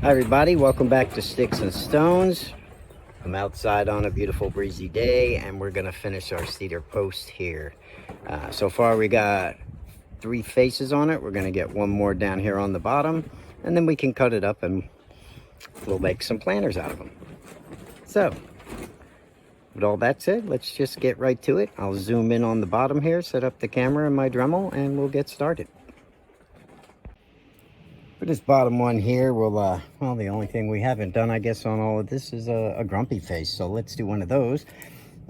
Hi everybody, welcome back to Sticks and Stones. I'm outside on a beautiful breezy day and we're gonna finish our cedar post here. So far we got 3 faces on it. We're gonna get one more down here on the bottom and then we can cut it up and we'll make some planters out of them. So with all that said, let's just get right to it. I'll zoom in on the bottom here, set up the camera and my Dremel, and we'll get started. For this bottom one here, we'll, well, the only thing we haven't done, I guess, on all of this is a grumpy face. So let's do one of those.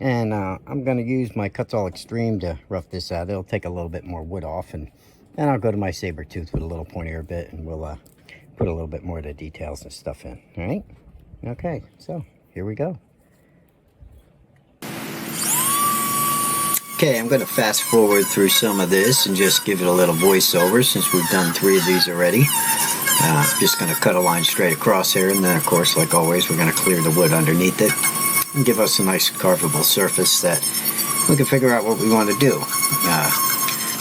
And I'm going to use my Cuts All Extreme to rough this out. It'll take a little bit more wood off. And then I'll go to my saber tooth with a little pointier bit, and we'll put a little bit more of the details and stuff in. All right? Okay, so here we go. Okay, I'm going to fast forward through some of this and just give it a little voiceover since we've done 3 of these already. Just going to cut a line straight across here, and then of course, like always, we're going to clear the wood underneath it and give us a nice carvable surface that we can figure out what we want to do.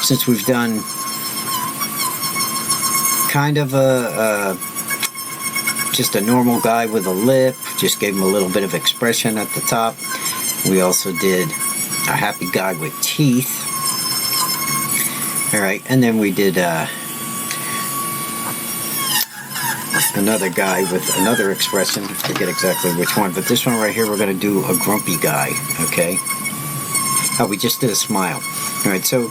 Since we've done kind of just a normal guy with a lip, just gave him a little bit of expression at the top. We also did a happy guy with teeth. Alright, and then we did another guy with another expression. I forget exactly which one, but this one right here, we're going to do a grumpy guy, okay? Oh, we just did a smile. Alright, so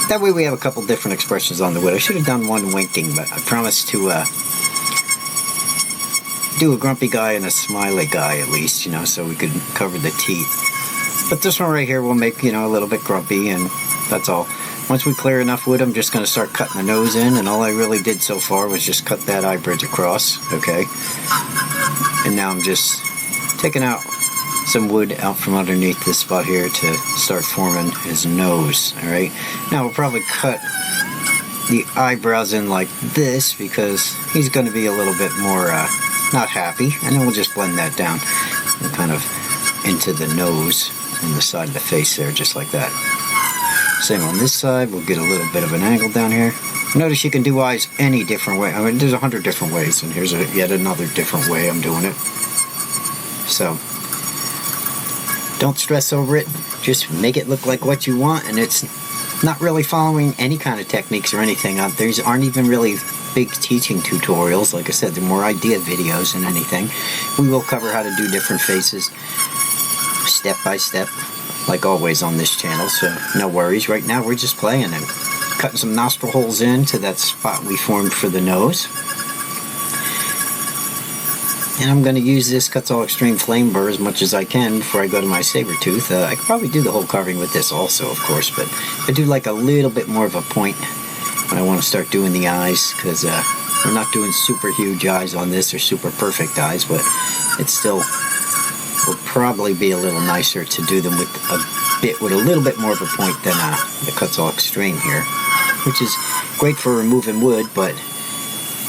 that way we have a couple different expressions on the wood. I should have done one winking, but I promised to do a grumpy guy and a smiley guy at least, you know, so we could cover the teeth. But this one right here will make, you know, a little bit grumpy, and that's all. Once we clear enough wood, I'm just going to start cutting the nose in, and all I really did so far was just cut that eye bridge across, okay? And now I'm just taking out some wood out from underneath this spot here to start forming his nose, alright? Now we'll probably cut the eyebrows in like this because he's going to be a little bit more not happy, and then we'll just blend that down and kind of into the nose and the side of the face there, just like that. Same on this side. We'll get a little bit of an angle down here. Notice you can do eyes any different way. I mean, there's 100 different ways, and here's yet another different way I'm doing it. So don't stress over it. Just make it look like what you want, and it's not really following any kind of techniques or anything. These aren't even really big teaching tutorials. Like I said, they're more idea videos than anything. We will cover how to do different faces step by step, like always on this channel, so no worries. Right now we're just playing and cutting some nostril holes into that spot we formed for the nose. And I'm going to use this Cuts All Extreme flame burr as much as I can before I go to my saber tooth. I could probably do the whole carving with this also, of course, but I do like a little bit more of a point when I want to start doing the eyes, because we're not doing super huge eyes on this or super perfect eyes, but it's still will probably be a little nicer to do them with a little bit more of a point than the Cuts All Extreme here, which is great for removing wood, but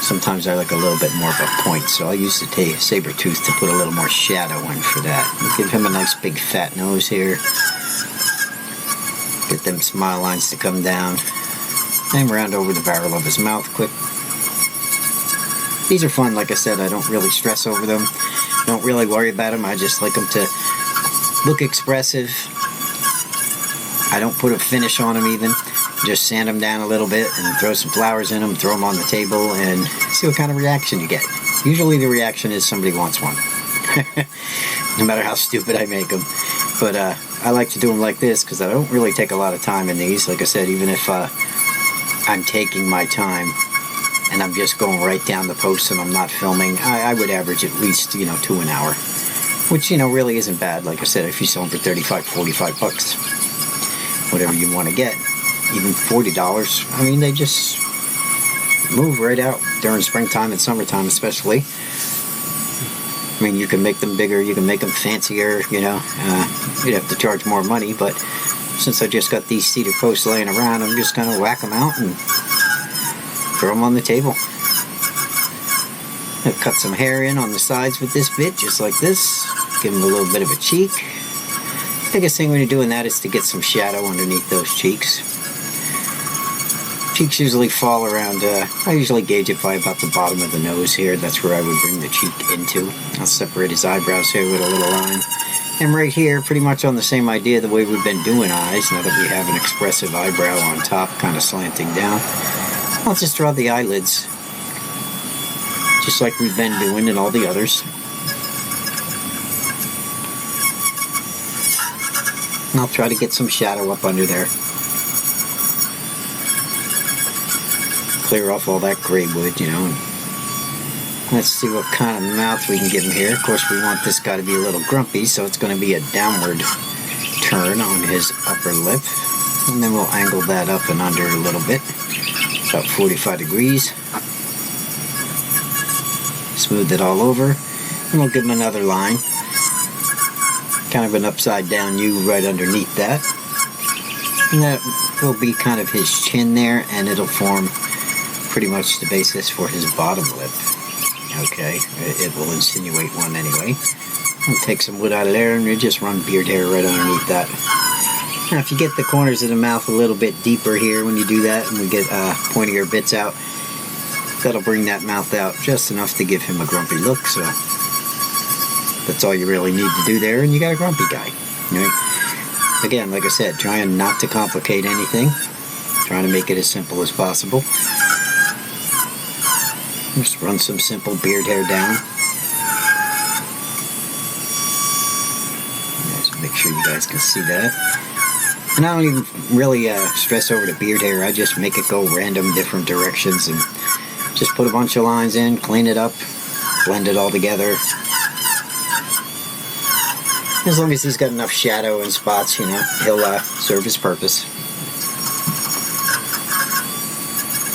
sometimes I like a little bit more of a point, so I'll use the saber tooth to put a little more shadow in for that. We'll give him a nice big fat nose here. Get them smile lines to come down, and round over the barrel of his mouth quick. These are fun. Like I said, I don't really stress over them. Don't really worry about them. I just like them to look expressive. I don't put a finish on them even. Just sand them down a little bit and throw some flowers in them, throw them on the table, and see what kind of reaction you get. Usually the reaction is somebody wants one. No matter how stupid I make them. But I like to do them like this because I don't really take a lot of time in these. Like I said, even if I'm taking my time and I'm just going right down the post and I'm not filming, I would average at least, you know, 2 an hour, which, you know, really isn't bad. Like I said, if you sell them for 35, 45 bucks, whatever you want to get, even $40, I mean, they just move right out during springtime and summertime especially. I mean, you can make them bigger, you can make them fancier, you know, you'd have to charge more money, but since I just got these cedar posts laying around, I'm just going to whack them out and throw them on the table. I'll cut some hair in on the sides with this bit, just like this. Give them a little bit of a cheek. Biggest thing when you're doing that is to get some shadow underneath those cheeks. Cheeks usually fall around, I usually gauge it by about the bottom of the nose here. That's where I would bring the cheek into. I'll separate his eyebrows here with a little line. And right here, pretty much on the same idea, the way we've been doing eyes, now that we have an expressive eyebrow on top, kind of slanting down, I'll just draw the eyelids, just like we've been doing in all the others. And I'll try to get some shadow up under there. Clear off all that gray wood, you know. Let's see what kind of mouth we can give him here. Of course, we want this guy to be a little grumpy, so it's going to be a downward turn on his upper lip. And then we'll angle that up and under a little bit, about 45 degrees. Smooth it all over, and we'll give him another line. Kind of an upside down U right underneath that. And that will be kind of his chin there, and it'll form pretty much the basis for his bottom lip. Okay, it will insinuate one anyway. We'll take some wood out of there and we just run beard hair right underneath that. Now if you get the corners of the mouth a little bit deeper here when you do that, and we get pointier bits out, that'll bring that mouth out just enough to give him a grumpy look. So that's all you really need to do there, and you got a grumpy guy. Right? Again, like I said, trying not to complicate anything, trying to make it as simple as possible. Just run some simple beard hair down. Just make sure you guys can see that. And I don't even really stress over the beard hair. I just make it go random different directions and just put a bunch of lines in, clean it up, blend it all together. As long as he's got enough shadow and spots, you know, he'll serve his purpose.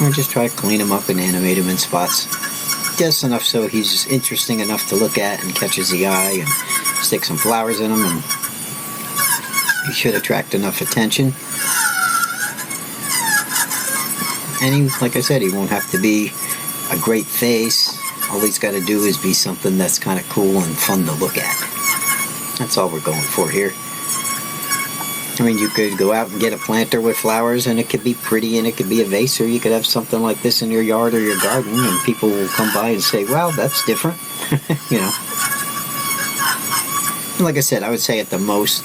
And just try to clean him up and animate him in spots. Just enough so he's interesting enough to look at and catches the eye, and stick some flowers in him, and he should attract enough attention. And he, like I said, he won't have to be a great face. All he's got to do is be something that's kind of cool and fun to look at. That's all we're going for here. I mean, you could go out and get a planter with flowers and it could be pretty and it could be a vase, or you could have something like this in your yard or your garden and people will come by and say, wow, that's different. You know. And like I said, I would say at the most,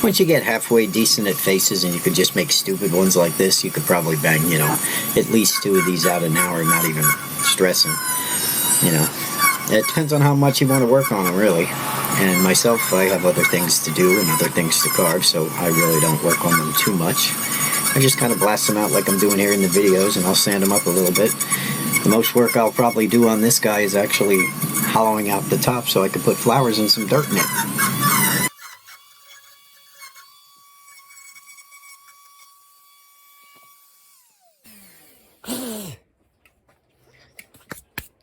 once you get halfway decent at faces and you could just make stupid ones like this, you could probably bang, you know, at least 2 of these out an hour, not even stressing. You know, it depends on how much you want to work on them, really. And myself, I have other things to do and other things to carve, so I really don't work on them too much. I just kind of blast them out like I'm doing here in the videos, and I'll sand them up a little bit. The most work I'll probably do on this guy is actually hollowing out the top so I can put flowers and some dirt in it.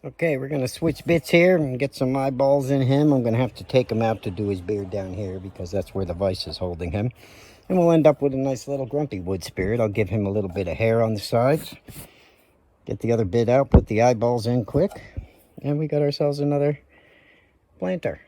Okay, we're going to switch bits here and get some eyeballs in him. I'm going to have to take him out to do his beard down here because that's where the vise is holding him. And we'll end up with a nice little grumpy wood spirit. I'll give him a little bit of hair on the sides. Get the other bit out, put the eyeballs in quick. And we got ourselves another planter.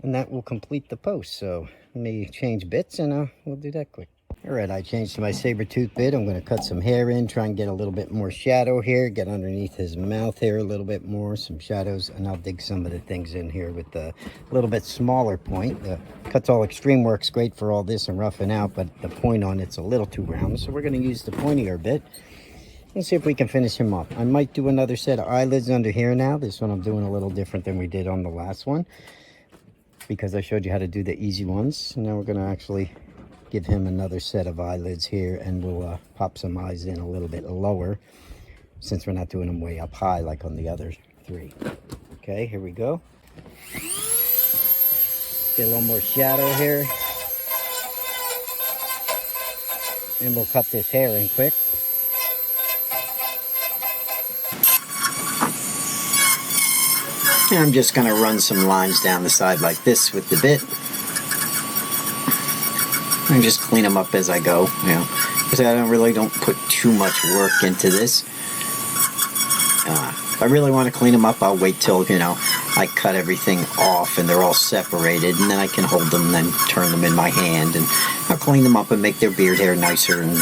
And that will complete the post. So let me change bits and we'll do that quick. Alright, I changed to my saber-tooth bit. I'm going to cut some hair in, try and get a little bit more shadow here, get underneath his mouth here a little bit more, some shadows, and I'll dig some of the things in here with a little bit smaller point. The Cuts All Extreme works great for all this and roughing out, but the point on it's a little too round, so we're going to use the pointier bit. Let's see if we can finish him off. I might do another set of eyelids under here now. This one I'm doing a little different than we did on the last one, because I showed you how to do the easy ones. Now we're going to actually give him another set of eyelids here, and we'll pop some eyes in a little bit lower since we're not doing them way up high like on the other 3. Okay, here we go. Get a little more shadow here, and we'll cut this hair in quick. And I'm just going to run some lines down the side like this with the bit. And just clean them up as I go, you know, because I don't put too much work into this. If I really want to clean them up, I'll wait till, you know, I cut everything off and they're all separated, and then I can hold them and then turn them in my hand, and I'll clean them up and make their beard hair nicer and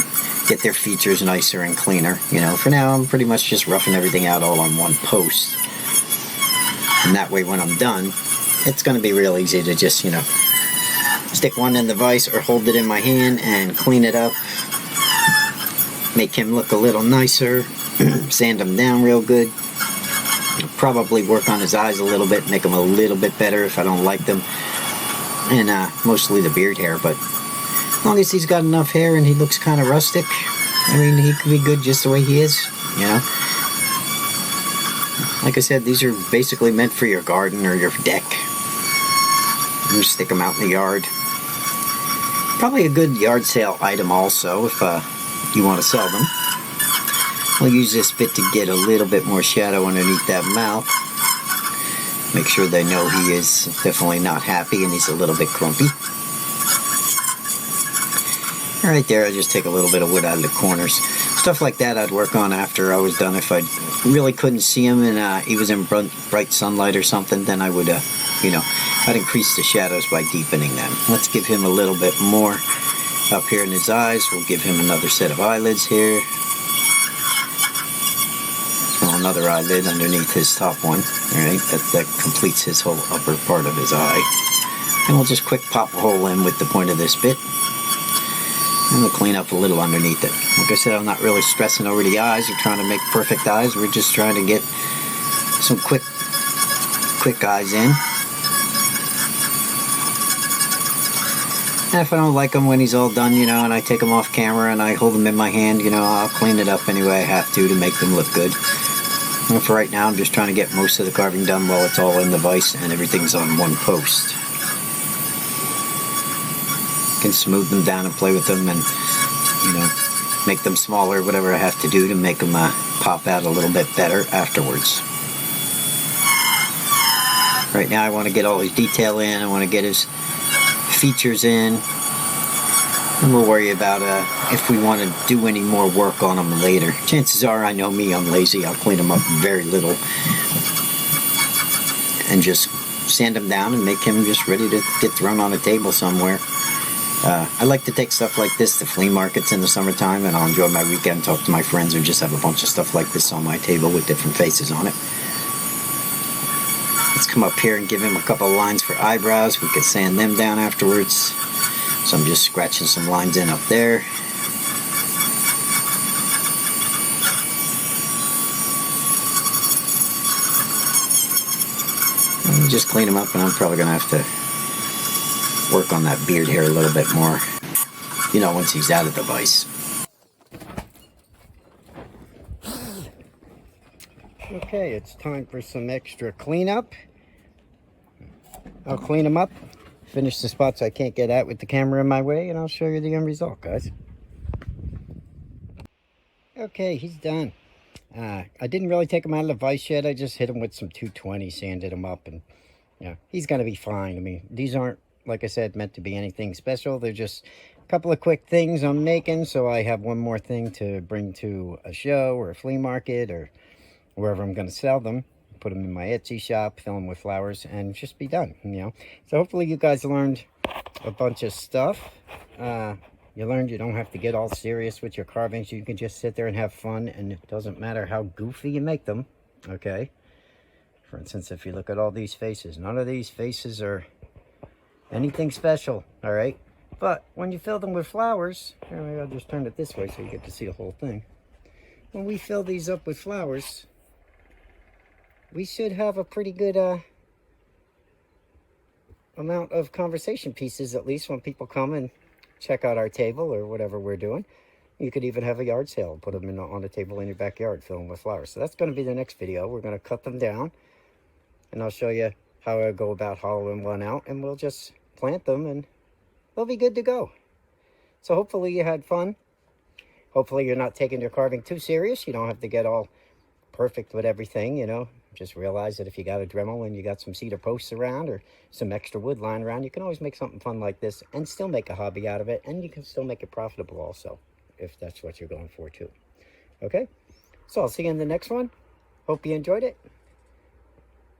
get their features nicer and cleaner. You know, for now I'm pretty much just roughing everything out all on one post. And that way when I'm done, it's going to be real easy to just, you know, stick one in the vise or hold it in my hand and clean it up. Make him look a little nicer. Sand him down real good. Probably work on his eyes a little bit, make them a little bit better if I don't like them. And mostly the beard hair, but as long as he's got enough hair and he looks kind of rustic, I mean, he could be good just the way he is, you know. Like I said, these are basically meant for your garden or your deck. You stick them out in the yard. Probably a good yard sale item also if you want to sell them. I'll use this bit to get a little bit more shadow underneath that mouth. Make sure they know he is definitely not happy and he's a little bit grumpy. Right there, I just take a little bit of wood out of the corners. Stuff like that I'd work on after I was done. If I really couldn't see him and he was in bright sunlight or something, then I would, you know, I'd increase the shadows by deepening them. Let's give him a little bit more up here in his eyes. We'll give him another set of eyelids here. Well, another eyelid underneath his top one. Alright, that completes his whole upper part of his eye. And we'll just quick pop a hole in with the point of this bit. And we'll clean up a little underneath it. Like I said, I'm not really stressing over the eyes or trying to make perfect eyes. We're just trying to get some quick eyes in. And if I don't like him when he's all done, you know, and I take him off camera and I hold him in my hand, you know, I'll clean it up any way I have to make them look good. And for right now, I'm just trying to get most of the carving done while it's all in the vise and everything's on one post. Can smooth them down and play with them and, you know, make them smaller, whatever I have to do to make them pop out a little bit better afterwards. Right now I want to get all his detail in, I want to get his features in, and we'll worry about if we want to do any more work on them later. Chances are, I know me, I'm lazy, I'll clean them up very little and just sand him down and make him just ready to get thrown on a table somewhere. I like to take stuff like this to flea markets in the summertime, and I'll enjoy my weekend, talk to my friends, and just have a bunch of stuff like this on my table with different faces on it. Let's come up here and give him a couple lines for eyebrows. We could sand them down afterwards. So I'm just scratching some lines in up there. And just clean them up, and I'm probably going to have to work on that beard hair a little bit more, you know, once he's out of the vise. Okay, it's time for some extra cleanup. I'll clean them up, finish the spots I can't get at with the camera in my way, and I'll show you the end result, guys. Okay, he's done. I didn't really take him out of the vise yet. I just hit him with some 220, sanded him up, and yeah, he's gonna be fine. I mean, these aren't, like I said, meant to be anything special. They're just a couple of quick things I'm making, so I have one more thing to bring to a show or a flea market or wherever I'm going to sell them. Put them in my Etsy shop, fill them with flowers, and just be done, you know. So hopefully you guys learned a bunch of stuff. You learned you don't have to get all serious with your carvings. You can just sit there and have fun, and it doesn't matter how goofy you make them, okay? For instance, if you look at all these faces, none of these faces are anything special, all right? But when you fill them with flowers, here, maybe I'll just turn it this way so you get to see the whole thing. When we fill these up with flowers, we should have a pretty good amount of conversation pieces, at least when people come and check out our table or whatever we're doing. You could even have a yard sale, put them on a table in your backyard, fill them with flowers. So that's going to be the next video. We're going to cut them down, and I'll show you how I go about hollowing one out, and we'll just plant them and they'll be good to go. So hopefully you had fun. Hopefully you're not taking your carving too serious. You don't have to get all perfect with everything, you know. Just realize that if you got a Dremel and you got some cedar posts around or some extra wood lying around, you can always make something fun like this and still make a hobby out of it, and you can still make it profitable also, if that's what you're going for too. Okay, so I'll see you in the next one. Hope you enjoyed it.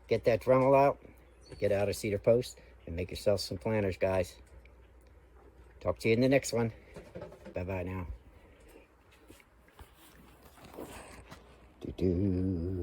Get that Dremel out, get out a cedar post, and make yourself some planters, guys. Talk to you in the next one. Bye-bye now. do.